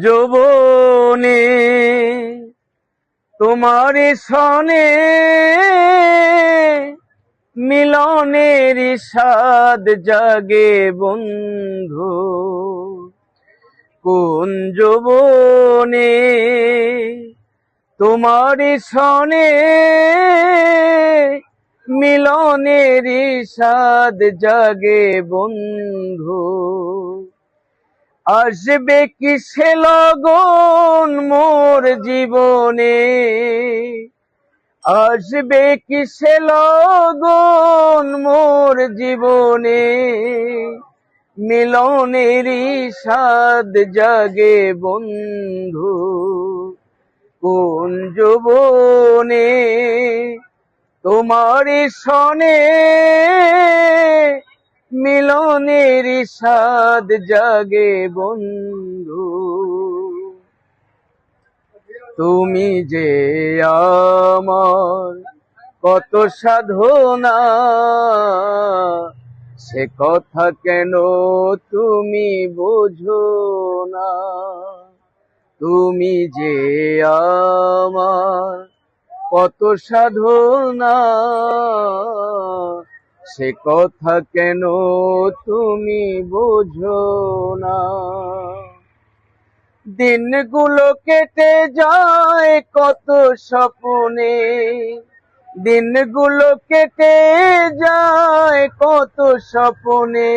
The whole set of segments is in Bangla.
যৌবনে তোমার সনে মিলনের স্বাদ জাগে বন্ধু। কোন যৌবনে তোমার সনে মিলনের স্বাদ জাগে বন্ধু। আসবে কি সে লগন মোর জীবনে, আসবে কি সে লগন মোর জীবনে, মিলনেরই স্বাদ জাগে বন্ধু। কোন যৌবনে তোমার সনে মিলনের স্বাদ জাগে বন্ধু। তুমি যে আমার কত সাধনা, সে কথা কেন তুমি বোঝো না। তুমি যে আমার কত সাধনা, সে কথা কেন তুমি বোঝো না। দিনগুলো কেটে যায় কত স্বপ্নে, দিনগুলো কেটে যায় কত স্বপ্নে,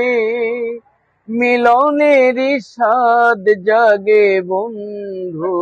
মিলনের স্বাদ জাগে বন্ধু।